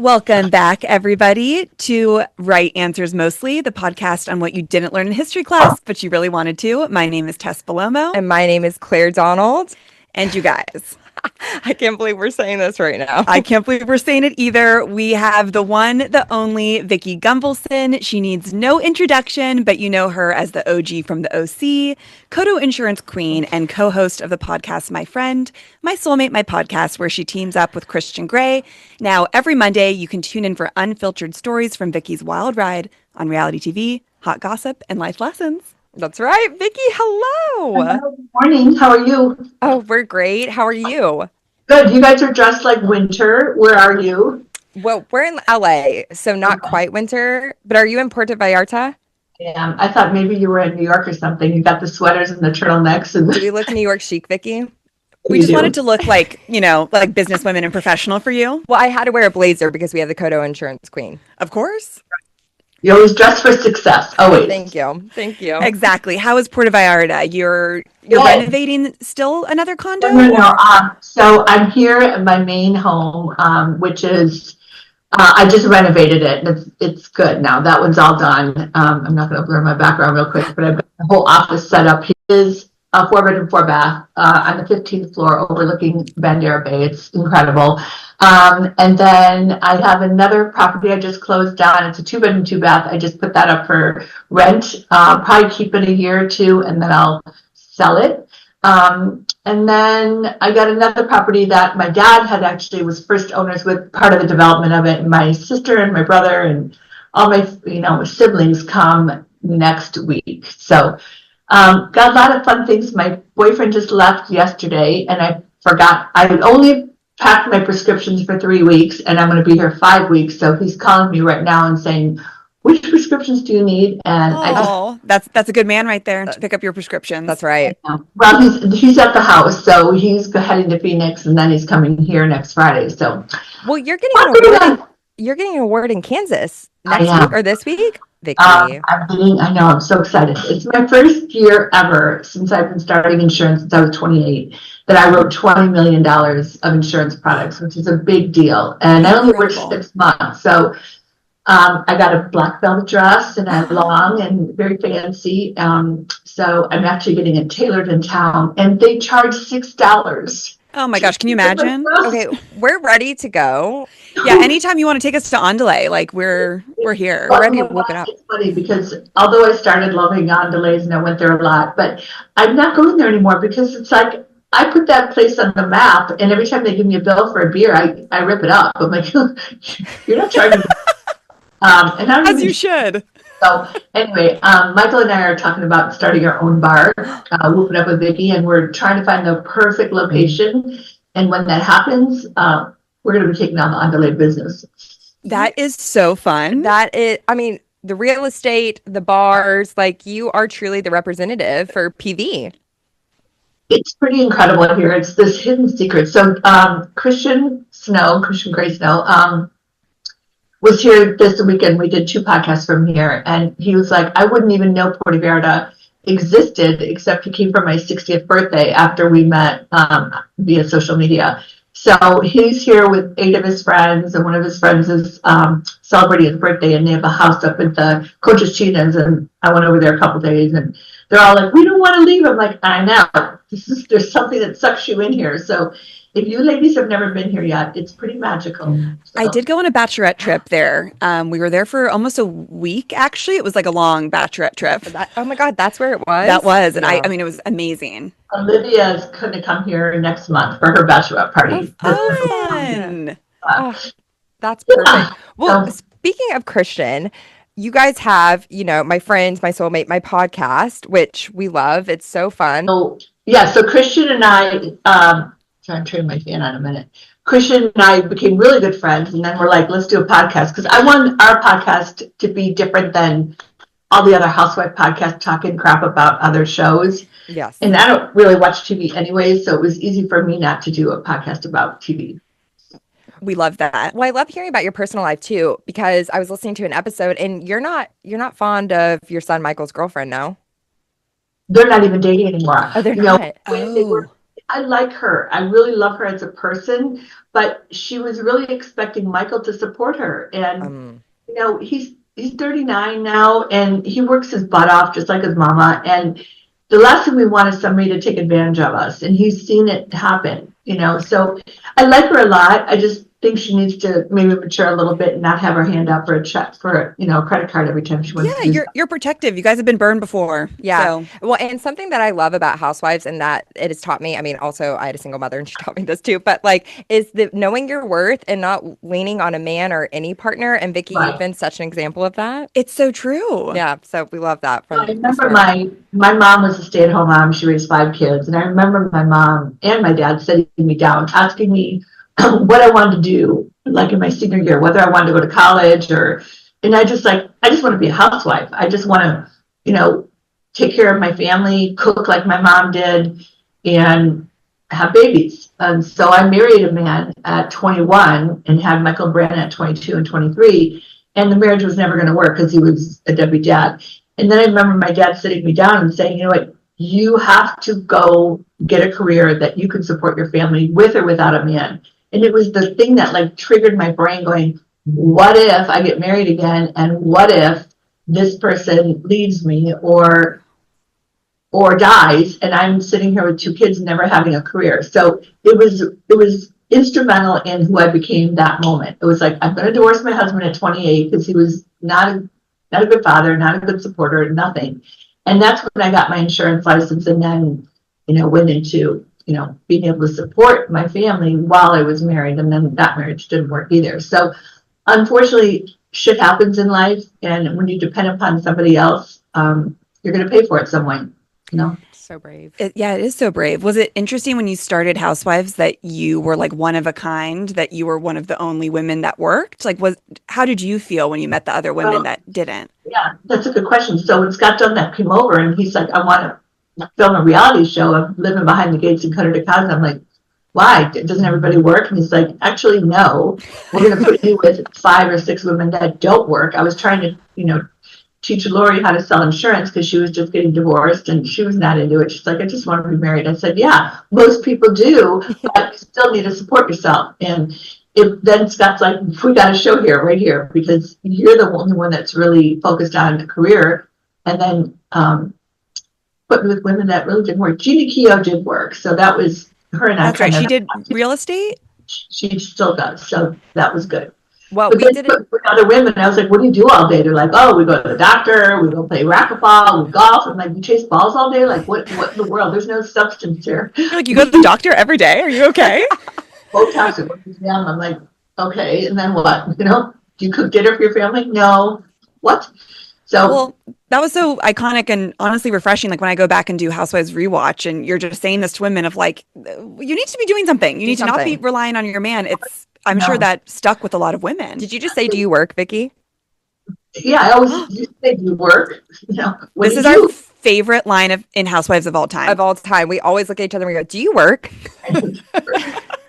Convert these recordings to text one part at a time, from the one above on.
Welcome back, everybody, to Right Answers Mostly, the podcast on what you didn't learn in history class, but you really wanted to. My name is Tess Bellomo. And my name is Claire Donald. And you guys. I can't believe we're saying this right now. I can't believe we're saying it either. We have the one, the only Vicki Gunvalson. She needs no introduction, but you know her as the OG from the OC, Coto Insurance Queen, and co-host of the podcast My Friend, My Soulmate, My Podcast, where she teams up with Christian Grey. Now, every Monday, you can tune in for unfiltered stories from Vicki's wild ride on reality TV, hot gossip, and life lessons. That's right. Vicki, hello. Hello. Good morning. How are you? Oh, we're great. How are you? Good. You guys are dressed like winter. Where are you? Well, we're in LA, so not quite winter. But are you in Puerto Vallarta? Yeah. I thought maybe you were in New York or something. You got the sweaters and the turtlenecks. And Do we look New York chic, Vicki? We just wanted to look like, like businesswomen and professional for you. Well, I had to wear a blazer because we have the Coto Insurance Queen. Of course. You always dress for success. Always. Thank you. Thank you. Exactly. How is Puerto Vallarta? You're renovating still another condo? No. So I'm here at my main home, which is, I just renovated it. It's good now. That one's all done. I'm not going to blur my background real quick, but I've got the whole office set up. It is a 4-bedroom, 4-bath on the 15th floor overlooking Bandera Bay. It's incredible. And then I have another property I just closed down. It's a 2-bedroom, 2-bath. I just put that up for rent. Probably keep it a year or two, and then I'll sell it. And then I got another property that my dad had actually was first owners with part of the development of it. And my sister and my brother and all my, siblings come next week. So, got a lot of fun things. My boyfriend just left yesterday, and I forgot. I only packed my prescriptions for 3 weeks, and I'm going to be here 5 weeks. So he's calling me right now and saying, "Which prescriptions do you need?" And that's a good man right there to pick up your prescriptions. That's right. Well, he's at the house, so he's heading to Phoenix, and then he's coming here next Friday. So, well, you're getting an award in Kansas next week or this week, Vicki. I know. I'm so excited. It's my first year ever since I've been starting insurance since I was 28 that I wrote $20 million of insurance products, which is a big deal. And I only worked 6 months, so. I got a black velvet dress and I'm long and very fancy. So I'm actually getting it tailored in town, and they charge $6. Oh my gosh, can you imagine? Okay, we're ready to go. Yeah, anytime you want to take us to Andale, like we're here. Well, we're ready to whoop it up. It's funny because although I started loving Andales and I went there a lot, but I'm not going there anymore because it's like I put that place on the map, and every time they give me a bill for a beer, I rip it up. I'm like, you're not charging me. As you should. So anyway, Michael and I are talking about starting our own bar, Whoop It Up with Vicki, and we're trying to find the perfect location. And when that happens, we're going to be taking on the Andale business. That is so fun. The real estate, the bars, like you are truly the representative for PV. It's pretty incredible here. It's this hidden secret. So Christian Grey Snow, was here this weekend. We did 2 podcasts from here, and he was like, I wouldn't even know Puerto Vallarta existed except he came for my 60th birthday after we met via social media. So he's here with 8 of his friends, and one of his friends is celebrating his birthday, and they have a house up at the Coach's Chinas, and I went over there a couple days, and they're all like, we don't want to leave. I'm like, I know. There's something that sucks you in here. So if you ladies have never been here yet, it's pretty magical. So. I did go on a bachelorette trip there. We were there for almost a week, actually. It was like a long bachelorette trip. Oh my God, that's where it was? That was. And I mean, it was amazing. Olivia's going to come here next month for her bachelorette party. Oh, fun. That's perfect. Yeah. Well, speaking of Christian, you guys have, My Friends, My Soulmate, My Podcast, which we love. It's so fun. So Christian and I... I'm turning my fan on a minute. Christian and I became really good friends, and then we're like, let's do a podcast, because I want our podcast to be different than all the other housewife podcasts talking crap about other shows. Yes. And I don't really watch TV anyway, so it was easy for me not to do a podcast about TV. We love that. Well, I love hearing about your personal life too, because I was listening to an episode, and you're not fond of your son Michael's girlfriend, no? They're not even dating anymore. Oh, they're not. They were I like her. I really love her as a person, but she was really expecting Michael to support her. And, he's 39 now and he works his butt off just like his mama. And the last thing we want is somebody to take advantage of us. And he's seen it happen, So I like her a lot. I just think she needs to maybe mature a little bit and not have her hand out for a check for, a credit card every time she wants to use you're protective. You guys have been burned before. Yeah. So. Well, and something that I love about Housewives and that it has taught me, I mean, also I had a single mother and she taught me this too, but like is the knowing your worth and not leaning on a man or any partner. And Vicki, you've been such an example of that. It's so true. Yeah. So we love that. I remember my mom was a stay-at-home mom. She raised 5 kids. And I remember my mom and my dad sitting me down, asking me what I wanted to do, like in my senior year, whether I wanted to go to college and I just want to be a housewife. I just want to, take care of my family, cook like my mom did, and have babies. And so I married a man at 21 and had Michael Brannon at 22 and 23. And the marriage was never going to work because he was a deadbeat dad. And then I remember my dad sitting me down and saying, you know what, you have to go get a career that you can support your family with or without a man. And it was the thing that like triggered my brain going, what if I get married again? And what if this person leaves me or dies and I'm sitting here with 2 kids never having a career? So it was instrumental in who I became that moment. It was like, I'm going to divorce my husband at 28 because he was not a good father, not a good supporter, nothing. And that's when I got my insurance license and then, went into, being able to support my family while I was married. And then that marriage didn't work either. So unfortunately, shit happens in life. And when you depend upon somebody else, you're going to pay for it some way, So brave. It is so brave. Was it interesting when you started Housewives that you were like one of a kind, that you were one of the only women that worked? Like, how did you feel when you met the other women that didn't? Yeah, that's a good question. So when Scott Dunlap came over and he's like, I want to film a reality show of living behind the gates in Coto Insurance. I'm like, why? Doesn't everybody work? And he's like, actually, no. We're going to put you with 5 or 6 women that don't work. I was trying to, teach Lori how to sell insurance because she was just getting divorced and she was not into it. She's like, I just want to be married. I said, yeah, most people do, but you still need to support yourself. And then Scott's like, we got a show here, right here, because you're the only one that's really focused on a career. And then put me with women that really didn't work. Jeannie Keough did work. So that was her and I. That's right. She did real estate? She still does. So that was good. Well, but we did it with other women. I was like, what do you do all day? They're like, oh, we go to the doctor, we go play racquetball, we golf. I'm like, you chase balls all day? Like, what in the world? There's no substance here. You're like, you go to the doctor every day? Are you okay? Botox it works down. I'm like, okay, and then what? Do you cook dinner for your family? No. What? So well, that was so iconic and honestly refreshing. Like when I go back and do Housewives rewatch and you're just saying this to women of like, you need to be doing something. You need to not be relying on your man. I'm sure that stuck with a lot of women. Did you just say, do you work, Vicki? Yeah, I always used to say, do you work? This is our favorite line in Housewives of all time. Of all time. We always look at each other and we go, do you work?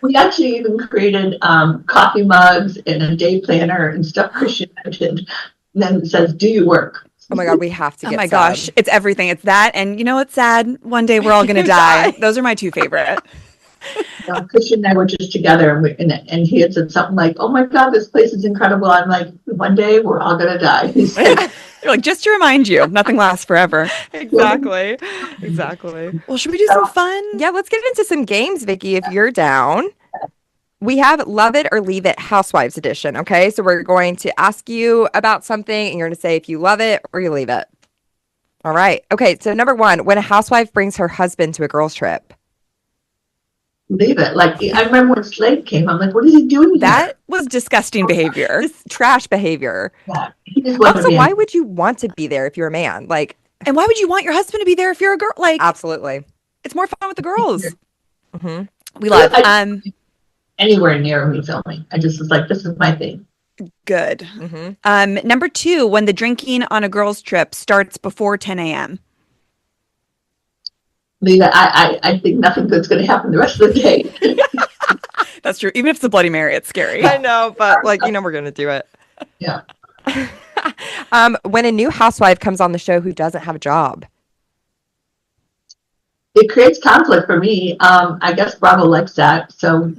We actually even created coffee mugs and a day planner and stuff Christian did. And then it says, do you work? Oh my God, we have to get Oh my gosh, it's everything. It's that. And you know what's sad? One day we're all going to die. Those are my 2 favorite. Christian and I were just together and he had said something like, oh my God, this place is incredible. I'm like, one day we're all going to die. He said, you're like, just to remind you, nothing lasts forever. Exactly. Well, should we do some fun? Yeah, let's get into some games, Vicki, if you're down. We have Love It or Leave It Housewives Edition, okay? So we're going to ask you about something, and you're going to say if you love it or you leave it. All right. Okay, so number 1, when a housewife brings her husband to a girls' trip. Leave it. Like, I remember when Slade came, I'm like, what is he doing here? That was disgusting behavior. This trash behavior. Yeah, he just wasn't also, why would you want to be there if you're a man? Like, and why would you want your husband to be there if you're a girl? Like, absolutely. It's more fun with the girls. Mm-hmm. We love anywhere near me filming. I just was like, this is my thing. Good. Mm-hmm. Number 2, when the drinking on a girls' trip starts before 10 a.m. Lita, I think nothing good's going to happen the rest of the day. That's true. Even if it's a Bloody Mary, it's scary. I know, but we're going to do it. Yeah. When a new housewife comes on the show who doesn't have a job. it creates conflict for me. I guess Bravo likes that. So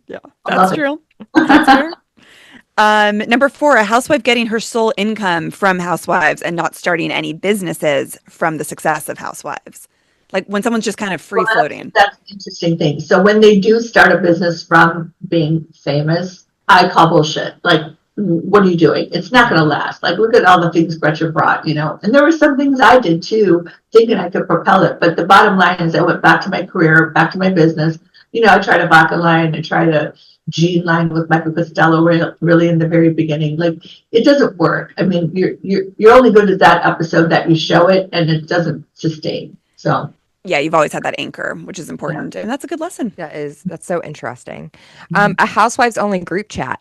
Yeah. That's true. That's fair. Number 4, a housewife getting her sole income from Housewives and not starting any businesses from the success of Housewives. Like when someone's just kind of free floating. That's an interesting thing. So when they do start a business from being famous, I call bullshit. Like, what are you doing? It's not going to last. Like, look at all the things Gretchen brought, you know. And there were some things I did too, thinking I could propel it. But the bottom line is I went back to my career, back to my business. You know, I tried a vodka line, I tried a Jean line with Michael Costello really in the very beginning. Like, it doesn't work. I mean, you're only good at that episode that you show it, and it doesn't sustain. So Yeah, you've always had that anchor, which is important. And that's a good lesson. That's so interesting. A Housewives only group chat.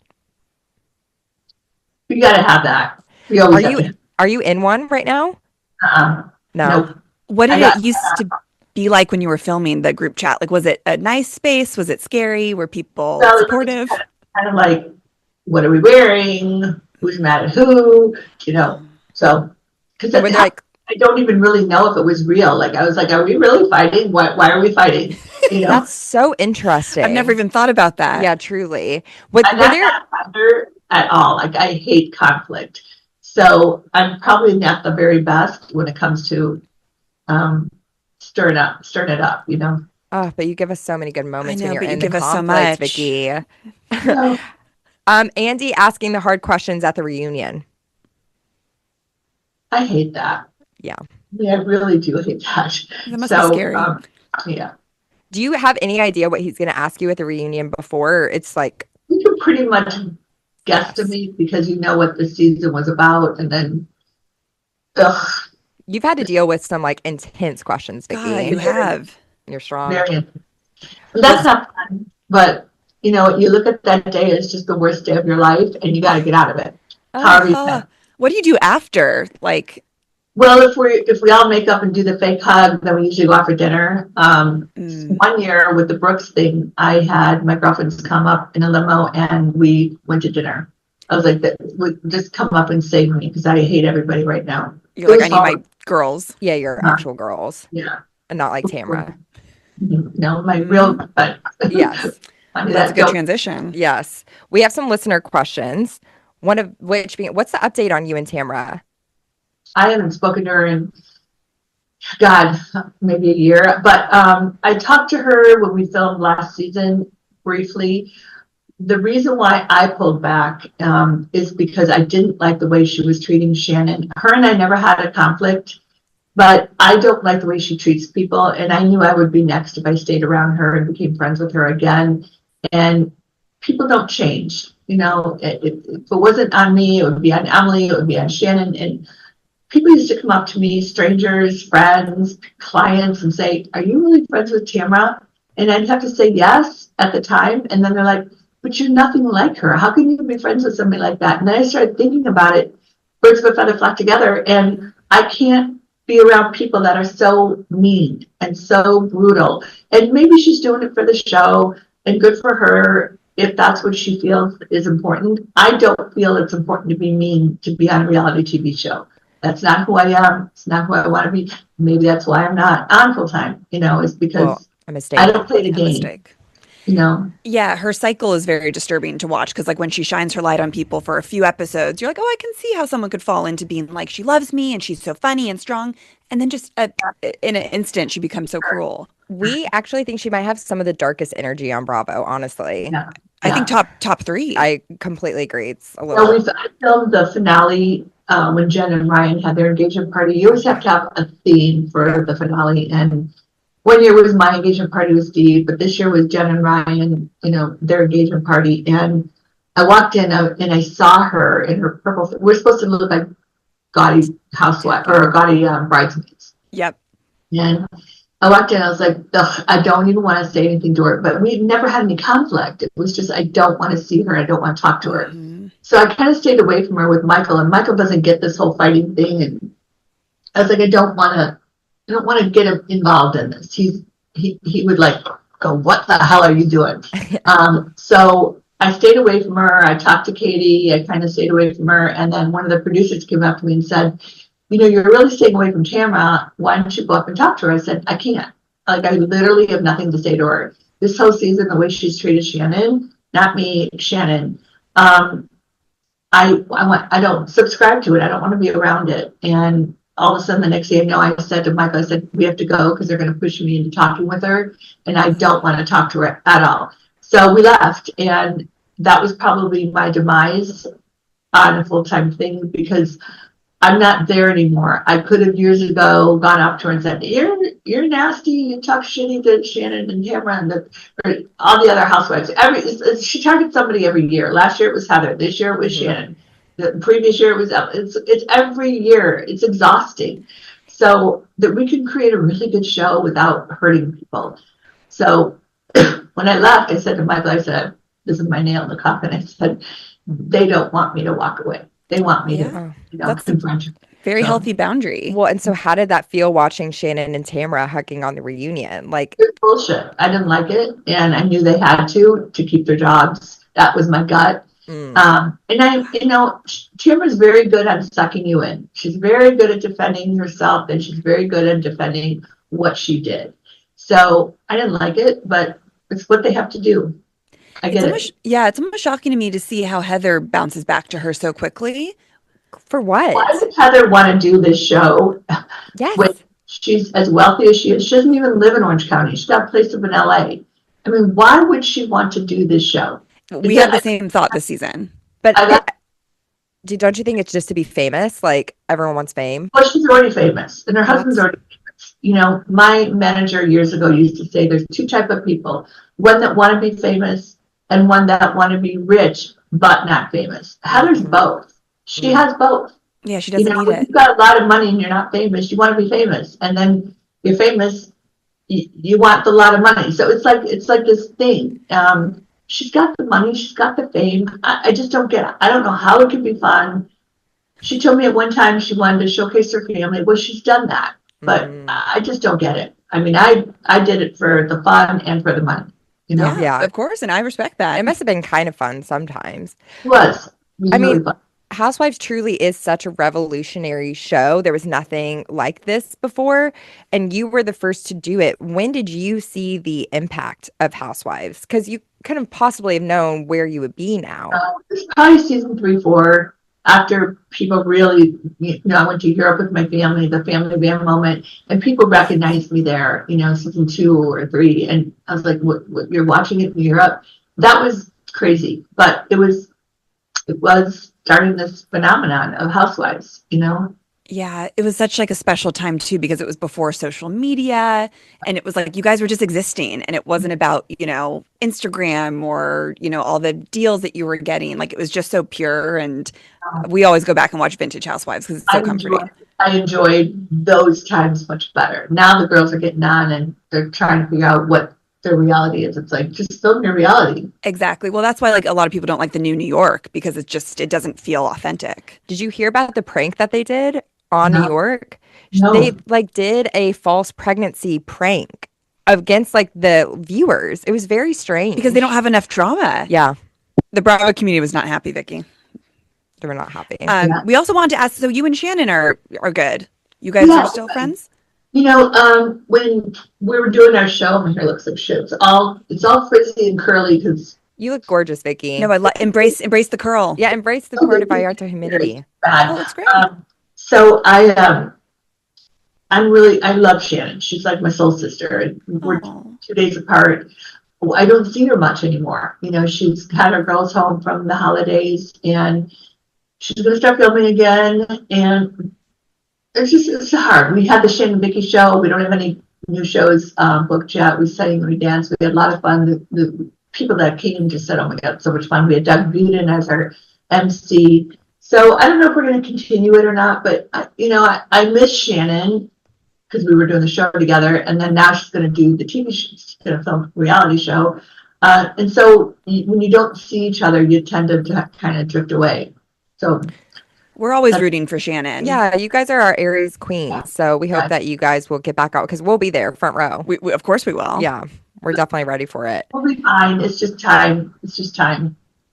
you got to have that. You Are always have you to. are you in one right now? No. Nope. What did I got- it used to be like when you were filming the group chat? Like, was it a nice space? Was it scary? Were people So, supportive? Kind of like, what are we wearing? Who's mad at who? You know, so because Were they like, I don't even really know if it was real. Like, I was like, are we really fighting? Why are we fighting? You know, that's so interesting. I've never even thought about that. Yeah, truly. Were I'm there not a fighter at all. Like, I hate conflict. So I'm probably not the very best when it comes to stirring it up, you know. Oh, but you give us so many good moments I know, when you're but you in the give us so conflict, much. Vicki. No. Andy asking the hard questions at the reunion. I hate that. Yeah. I really do hate that. That must be scary. Yeah. Do you have any idea what he's going to ask you at the reunion before? It's like, You can pretty much guesstimate because you know what the season was about, and then, ugh, you've had to deal with some like intense questions, Vicki. God, you have. You're strong. very. That's not fun, but you know, you look at that day, it's just the worst day of your life, and you got to get out of it. However you can. What do you do after? Like, Well, if we all make up and do the fake hug, then we usually go out for dinner. One year with the Brooks thing, I had my girlfriends come up in a limo and we went to dinner. I was like, just come up and save me because I hate everybody right now. you're like, I need my girls. Yeah, you're actual girls Yeah. and not like Tamra. No, my real. But Yes. That's a good transition. Yes. We have some listener questions. One of which being, what's the update on you and Tamra? I haven't spoken to her in, God, maybe a year. But I talked to her when we filmed last season briefly. The reason why I pulled back is because I didn't like the way she was treating Shannon. Her and I never had a conflict, but I don't like the way she treats people. And I knew I would be next if I stayed around her and became friends with her again. And people don't change. You know, if it wasn't on me, it would be on Emily, it would be on Shannon. And people used to come up to me, strangers, friends, clients, and say, "Are you really friends with Tamra?" And I'd have to say yes at the time. And then they're like, "But you're nothing like her. How can you be friends with somebody like that?" And then I started thinking about it. Birds of a feather flock together. And I can't be around people that are so mean and so brutal. And maybe she's doing it for the show and good for her if that's what she feels is important. I don't feel it's important to be mean to be on a reality TV show. That's not who I am. It's not who I want to be. Maybe that's why I'm not on full time, you know, is because A mistake. I don't play the A game, mistake. you know. Yeah, her cycle is very disturbing to watch because, like, when she shines her light on people for a few episodes, you're like, oh, I can see how someone could fall into being like, she loves me and she's so funny and strong. And then just in an instant, she becomes so cruel. We actually think she might have some of the darkest energy on Bravo, honestly. Yeah. I think top 3. I completely agree. It's a Well, little. I filmed the finale when Jen and Ryan had their engagement party. You always have to have a theme for the finale. And one year was my engagement party with Steve, but this year was Jen and Ryan, you know, their engagement party. And I walked in and I saw her in her purple. We're supposed to look like gaudy housewife or gaudy bridesmaids. Yep. And I walked in, I was like, ugh, I don't even want to say anything to her. But we never had any conflict. It was just, I don't want to see her. I don't want to talk to her. Mhm. So I kind of stayed away from her with Michael. And Michael doesn't get this whole fighting thing. And I was like, I don't want to get him involved in this. He would like go, what the hell are you doing? So I stayed away from her. I talked to Katie. I kind of stayed away from her. And then one of the producers came up to me and said, you know, you're really staying away from Tamra. Why don't you go up and talk to her? I said, I can't. Like, I literally have nothing to say to her. This whole season, the way she's treated Shannon, not me, Shannon. I don't subscribe to it. I don't want to be around it. And all of a sudden, the next day, I said to Michael, I said, we have to go because they're going to push me into talking with her. And I don't want to talk to her at all. So we left. And that was probably my demise on a full-time thing because I'm not there anymore. I could have years ago gone up to her and said, you're nasty. You talk shitty to Shannon and Tamra and all the other housewives. She targets somebody every year. Last year it was Heather. This year it was Shannon. The previous year it was it's every year. It's exhausting. So that we can create a really good show without hurting people. So when I left, I said to Michael, I said, this is my nail in the coffin. I said, they don't want me to walk away. They want me to confront you. Very healthy boundary. Well, and so how did that feel watching Shannon and Tamra hugging on the reunion? Like, it's bullshit. I didn't like it, and I knew they had to keep their jobs. That was my gut. And Tamra's very good at sucking you in. She's very good at defending herself, and she's very good at defending what she did. So I didn't like it, but it's what they have to do. I get it. Yeah, it's almost shocking to me to see how Heather bounces back to her so quickly. For what? Why does Heather want to do this show? Yes. When she's as wealthy as she is. She doesn't even live in Orange County. She's got a place up in LA. I mean, why would she want to do this show? We had the same thought this season. But don't you think it's just to be famous? Like, everyone wants fame? Well, she's already famous, and her husband's already famous. My manager years ago used to say there's two types of people. One that want to be famous and one that want to be rich but not famous. Heather's both. She has both. Yeah, she doesn't need it. If you've got a lot of money and you're not famous, you want to be famous. And then you're famous, you want a lot of money. So it's like this thing. She's got the money, she's got the fame. I just don't get it. I don't know how it could be fun. She told me at one time she wanted to showcase her family. Well, she's done that. But I just don't get it. I mean, I did it for the fun and for the money. Yeah, of course. And I respect that. It must have been kind of fun sometimes. It was. I mean, Housewives truly is such a revolutionary show. There was nothing like this before, and you were the first to do it. When did you see the impact of Housewives? Because you couldn't possibly have known where you would be now. It's probably season 3, 4, after people really, I went to Europe with my family, the family van moment, and people recognized me there, season 2 or 3, and I was like, what you're watching it in Europe? That was crazy, but it was starting this phenomenon of housewives, Yeah, it was such like a special time too, because it was before social media, and it was like you guys were just existing, and it wasn't about, Instagram or, all the deals that you were getting. Like, it was just so pure, and we always go back and watch vintage Housewives because it's so comforting. I enjoyed those times much better. Now the girls are getting on and they're trying to figure out what their reality is. It's like, just film your reality. Exactly. Well, that's why like a lot of people don't like the new New York, because it doesn't feel authentic. Did you hear about the prank that they did on New York? No. They did a false pregnancy prank against the viewers. It was very strange because they don't have enough drama. Yeah. The Bravo community was not happy, Vicki. They were not happy. We also wanted to ask, so you and Shannon are good. You guys are still friends? When we were doing our show, my hair looks like shit. It's all frizzy and curly because you look gorgeous, Vicki. No, embrace the curl. Yeah, embrace the Puerto Vallarta humidity. Oh, that's great. So I love Shannon. She's like my soul sister. We're 2 days apart. I don't see her much anymore. She's got her girls home from the holidays, and she's going to start filming again. And it's hard. We had the Shannon and Vicki show. We don't have any new shows booked yet. We sang, we danced. We had a lot of fun. The people that came just said, "Oh my God, so much fun." We had Doug Buden as our MC. So I don't know if we're going to continue it or not, but I miss Shannon because we were doing the show together, and then now she's going to do the TV show. She's going to film a reality show. And so when you don't see each other, you tend to kind of drift away. So we're always rooting for Shannon. Yeah, you guys are our Aries queens, so we hope that you guys will get back out because we'll be there front row. We of course we will. Yeah, we're definitely ready for it. We'll be fine. It's just time.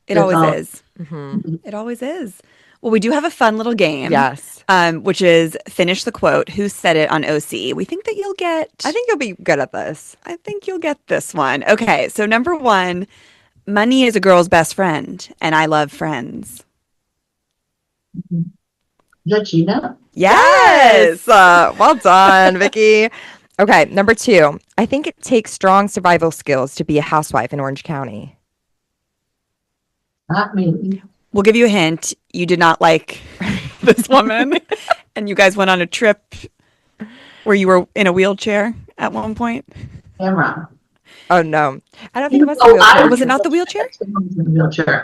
It always is. Mm-hmm. It always is. Well, we do have a fun little game. Yes. which is finish the quote. Who said it on OC? We think that you'll get. I think you'll be good at this. I think you'll get this one. Okay, so number one, money is a girl's best friend, and I love friends. Is that Gina? Yes. Well done, Vicki. Okay, number two. I think it takes strong survival skills to be a housewife in Orange County. Not me. We'll give you a hint. You did not like this woman, and you guys went on a trip where you were in a wheelchair at one point. Tamra. Oh no, I don't think it was. Oh, the wheelchair. Was it not the wheelchair? The wheelchair.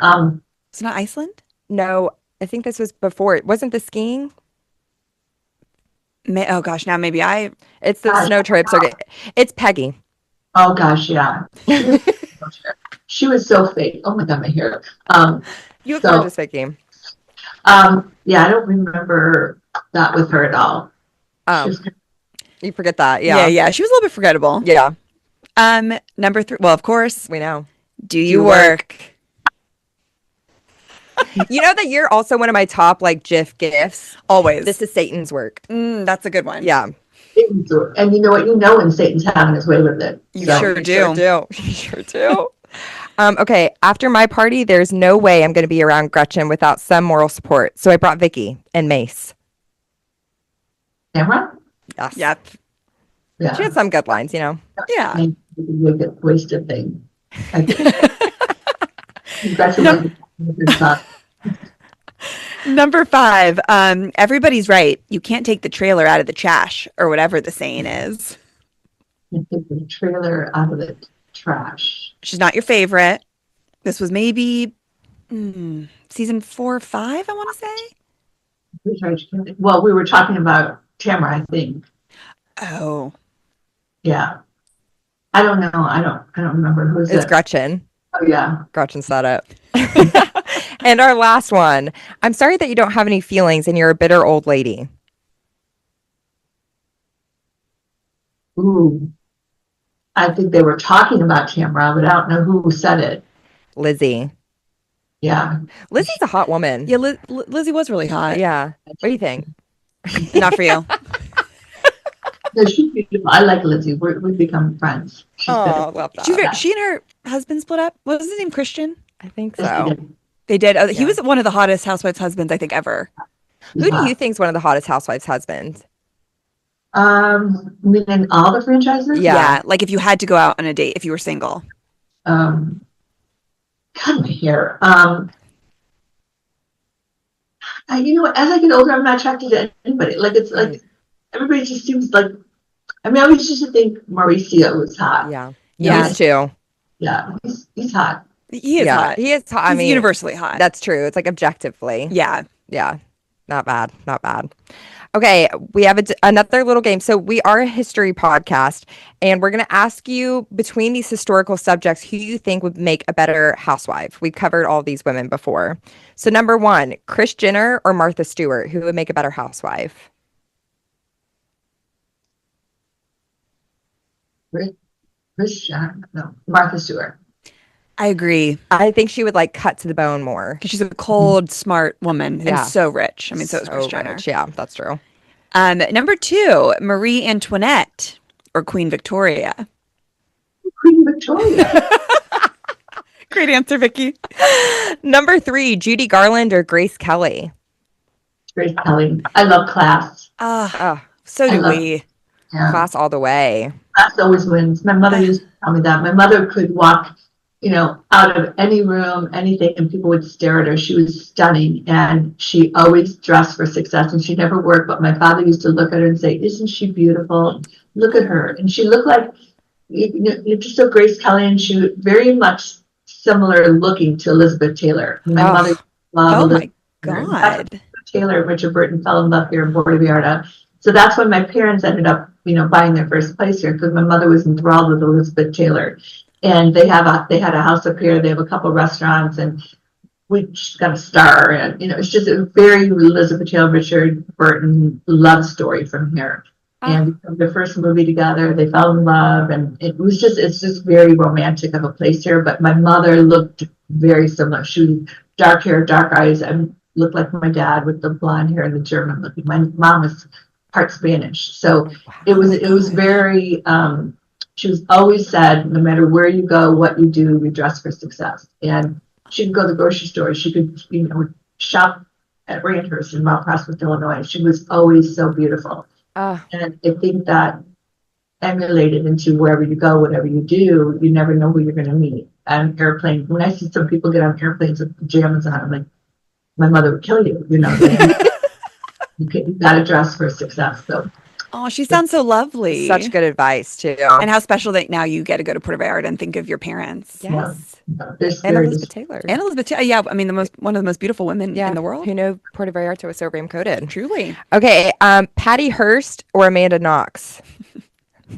It's not Iceland? No, I think this was before. It wasn't the skiing. Oh gosh, now maybe I. It's the snow trips. It's Peggy. Oh gosh, yeah. She was so fake. Oh my god, my hair. You have So- gorgeous, Vicki. Yeah, I don't remember that with her at all. She was- You forget that. Yeah, Yeah. she was a little bit forgettable. Yeah, Number three. Well, of course. we know. Do you you work? You know that you're also one of my top like GIF gifts. Always. This is Satan's work. That's a good one. Yeah, And you know what? You know when Satan's having his way with it. You So- sure you do. sure do. You sure do. Okay, after my party, there's no way I'm going to be around Gretchen without some moral support. So I brought Vicki and Mace. Tamra? Yes. Yep. Yeah. She had some good lines, you know. Yeah. And you get wasted thing. Congratulations. Number five. Everybody's right. You can't take the trailer out of the trash, or whatever the saying is. You take the trailer out of the trash. She's not your favorite. This was maybe season 4 or 5, I want to say. Well, we were talking about Tamra, I think. Oh. Yeah. I don't know. I don't remember who's It's it. Gretchen. Oh yeah. Gretchen said it. And our last one. I'm sorry that you don't have any feelings and you're a bitter old lady. Ooh. I think they were talking about Tamra, but I don't know who said it. Lizzie. Yeah. Lizzie's a hot woman. Yeah, Lizzie was really hot. Yeah. What do you think? Not for you. No, she's beautiful. I like Lizzie. We've become friends. She's Oh, love that. She and her husband split up. What was his name? Christian? I think good. so. They did. He Yeah. was one of the hottest housewives husbands, I think, ever. Who do you think's one of the hottest housewives' husbands? You mean in all the franchises? Yeah. Like if you had to go out on a date, if you were single. God, my hair. You know, as I get older, I'm not attracted to anybody. Like it's like everybody just seems like. I mean, I always used to think Mauricio was hot. Yeah. Yeah. These two. Yeah, he's hot. He is Yeah. hot. He is hot. I He's mean, universally hot. that's true. It's like objectively. Yeah. Yeah. Not bad. Not bad. Okay. We have another little game. So we are a history podcast, and we're going to ask you between these historical subjects who you think would make a better housewife. We've covered all these women before. So number one, Kris Jenner or Martha Stewart, who would make a better housewife? No, Martha Stewart. I agree. I think she would like cut to the bone more. Because she's a cold, smart woman Yeah. and so rich. I mean, so is Kris So Jenner. rich. Yeah, that's true. Number two, Marie Antoinette or Queen Victoria. Queen Victoria. Great answer, Vicki. Number three, Judy Garland or Grace Kelly? Grace Kelly. I love class. Oh, So I do love- we. Yeah. class all the way. Class always wins. My mother used to tell me that. My mother could walk, out of any room, anything, and people would stare at her. She was stunning, and she always dressed for success, and she never worked. But my father used to look at her and say, "Isn't she beautiful? Look at her." And she looked like, just a Grace Kelly, and she was very much similar looking to Elizabeth Taylor. My Oh. mother loved Oh Elizabeth my Taylor. God. Taylor and Richard Burton fell in love here in Puerto Vallarta. So that's when my parents ended up, buying their first place here, because my mother was enthralled with Elizabeth Taylor. And they had a house up here. They have a couple restaurants, and she's got a star. And it's just a very Elizabeth Taylor, Richard Burton love story from here. And the first movie together, they fell in love, and it's just very romantic of a place here. But my mother looked very similar. She was dark hair, dark eyes, and looked like my dad with the blonde hair and the German looking. My mom was part Spanish. So it was very, she was always said, no matter where you go, what you do, you dress for success. And she could go to the grocery store. She could, shop at Randhurst in Mount Prospect, Illinois. She was always so beautiful. And I think that emulated into wherever you go, whatever you do, you never know who you're going to meet. On an airplane, when I see some people get on airplanes with pajamas on, I'm like, my mother would kill you, you got to dress for success. So. Oh, she sounds so lovely. Such good advice, too. And how special that now you get to go to Puerto Vallarta and think of your parents. Yes. And Elizabeth Taylor. And Elizabeth Taylor. Yeah, I mean, one of the most beautiful women in the world. Who know Puerto Vallarta was so ram-coated. Truly. Okay, Patty Hearst or Amanda Knox?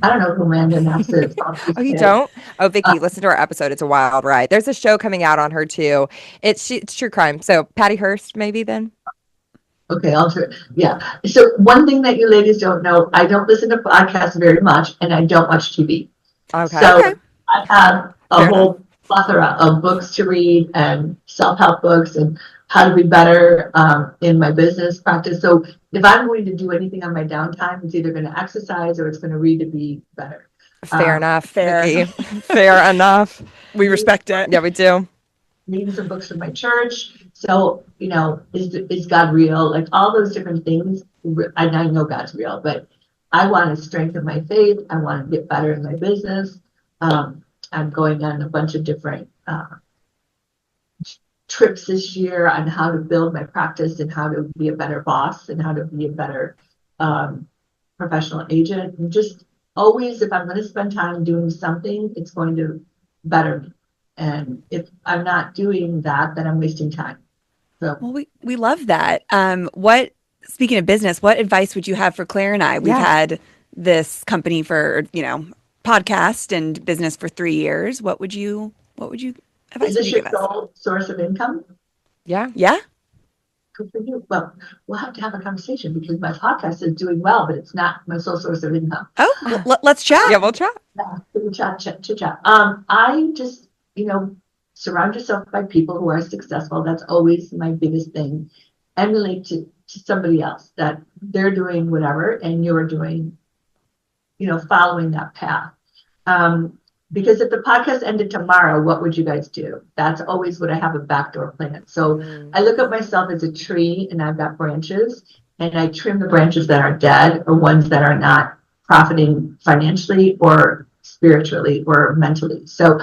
I don't know who Amanda Knox is. Oh, you don't? Oh, Vicki, listen to our episode. It's a wild ride. There's a show coming out on her, too. It's true crime. So Patty Hearst, maybe, then? Okay, yeah. So one thing that you ladies don't know, I don't listen to podcasts very much, and I don't watch TV. Okay. So I have a whole plethora of books to read and self-help books and how to be better in my business practice. So if I'm going to do anything on my downtime, it's either going to exercise or it's going to read to be better. Fair enough. Fair. Fair enough. We respect it. Yeah, we do. Reading some books from my church. So, is God real? Like all those different things. I know God's real, but I want to strengthen my faith. I want to get better in my business. I'm going on a bunch of different trips this year on how to build my practice and how to be a better boss and how to be a better professional agent. And just always, if I'm going to spend time doing something, it's going to better me. And if I'm not doing that, then I'm wasting time. So, well, we love that. Speaking of business, what advice would you have for Claire and I? We've had this company for, podcast and business for 3 years. What would you advise? Is this your sole source of income? Yeah. Yeah. Good for you. Well, we'll have to have a conversation because my podcast is doing well, but it's not my sole source of income. Oh, let's chat. Yeah, we'll chat. Yeah, chat. I just, surround yourself by people who are successful. That's always my biggest thing. Emulate to somebody else that they're doing whatever and you're doing, following that path. Because if the podcast ended tomorrow, what would you guys do? That's always what I have a backdoor plan. So I look at myself as a tree and I've got branches and I trim the branches that are dead or ones that are not profiting financially or spiritually or mentally. So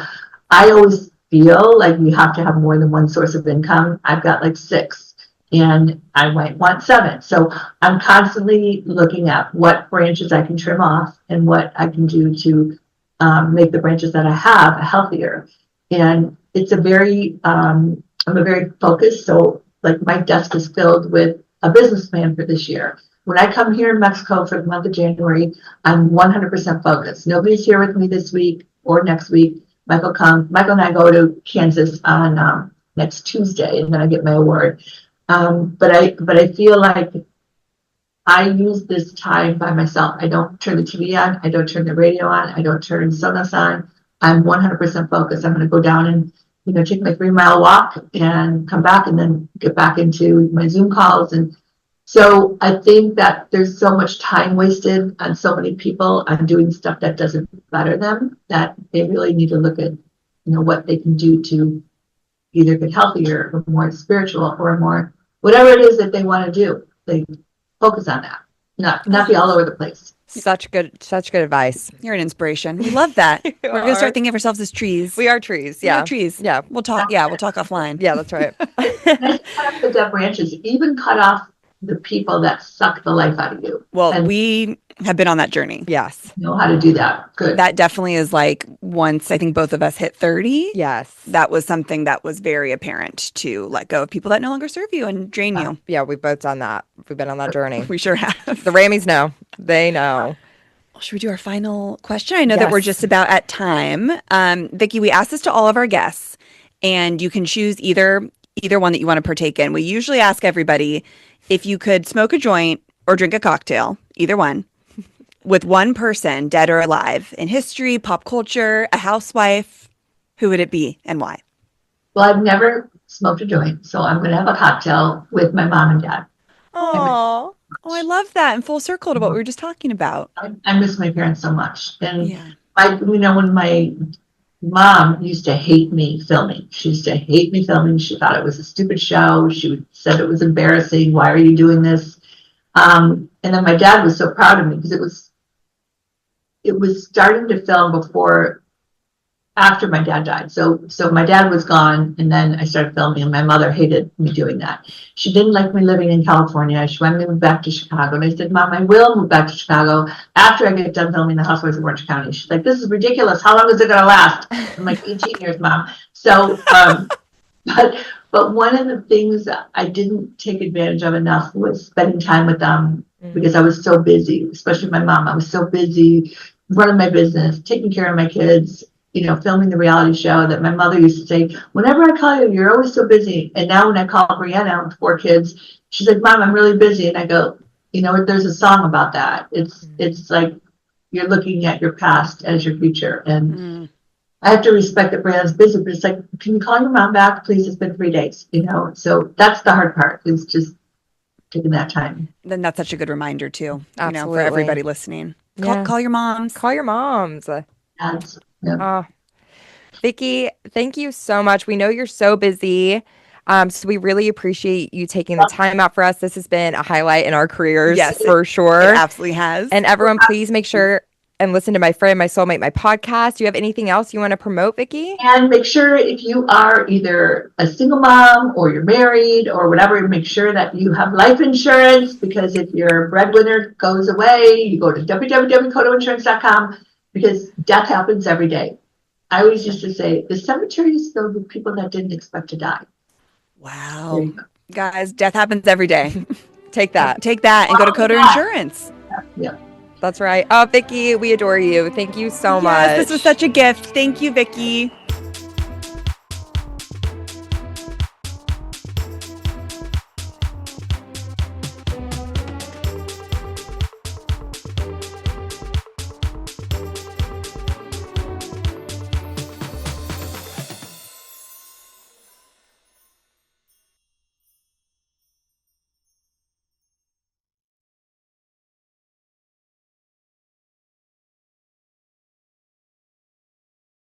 I always feel like you have to have more than one source of income. I've got like 6 and I might want 7. So I'm constantly looking at what branches I can trim off and what I can do to make the branches that I have healthier. And it's I'm a very focused. So like my desk is filled with a business plan for this year. When I come here in Mexico for the month of January, I'm 100% focused. Nobody's here with me this week or next week. Michael and I go to Kansas on next Tuesday, and then I get my award. But I feel like I use this time by myself. I don't turn the TV on. I don't turn the radio on. I don't turn Sonos on. I'm 100% focused. I'm going to go down and take my 3-mile walk and come back and then get back into my Zoom calls. And so I think that there's so much time wasted on so many people on doing stuff that doesn't better them, that they really need to look at, what they can do to either get healthier or more spiritual or more, whatever it is that they want to do. They focus on that, not be all over the place. Such good advice. You're an inspiration. We love that. We're going to start thinking of ourselves as trees. We are trees. Yeah. We are trees. Yeah. We'll talk offline. Yeah, that's right. Cut off the dead branches, even cut off the people that suck the life out of you. Well, and we have been on that journey. Yes. know how to do that. Good. That definitely is like once I think both of us hit 30. Yes. That was something that was very apparent to let go of people that no longer serve you and drain you. Yeah, we've both done that. We've been on that journey. We sure have. The Rammies know. They know. Well, should we do our final question? I know that we're just about at time. Vicki, we ask this to all of our guests, and you can choose either one that you want to partake in. We usually ask everybody if you could smoke a joint or drink a cocktail, either one, with one person, dead or alive, in history, pop culture, a housewife, who would it be and why? Well, I've never smoked a joint. So I'm going to have a cocktail with my mom and dad. Oh, I love that. And full circle to what we were just talking about. I miss my parents so much. And Yeah. when my mom used to hate me filming. She used to hate me filming. She thought it was a stupid show. Said it was embarrassing. Why are you doing this? And then my dad was so proud of me because it was starting to film after my dad died. So my dad was gone, and then I started filming, and my mother hated me doing that. She didn't like me living in California. She wanted me to move back to Chicago. And I said, Mom, I will move back to Chicago after I get done filming The Housewives of Orange County. She's like, this is ridiculous. How long is it going to last? I'm like, 18 years, Mom. So, but one of the things that I didn't take advantage of enough was spending time with them because I was so busy, especially my mom. I was so busy running my business, taking care of my kids, filming the reality show, that my mother used to say, whenever I call you, you're always so busy. And now when I call Brianna with 4 kids, she's like, Mom, I'm really busy. And I go, there's a song about that. It's like you're looking at your past as your future. And I have to respect that Brianna's busy, but it's like, can you call your mom back, please? It's been 3 days, So that's the hard part, is just taking that time. Then that's such a good reminder too, Absolutely. for everybody listening. Yeah. Call your moms. Call your moms. Yeah. Vicki, thank you so much. We know you're so busy. So we really appreciate you taking the time out for us. This has been a highlight in our careers, Yes, for sure. It absolutely has. And everyone, please make sure and listen to My Friend, My Soulmate, my podcast. Do you have anything else you want to promote, Vicki? And make sure, if you are either a single mom or you're married or whatever, make sure that you have life insurance, because if your breadwinner goes away, you go to www.cotoinsurance.com, because death happens every day. I always used to say, the cemetery is filled with people that didn't expect to die. Wow. Guys, death happens every day. Take that. Take that and go to Coto Insurance. Yeah. That's right. Oh, Vicki, we adore you. Thank you so much. Yes, this was such a gift. Thank you, Vicki.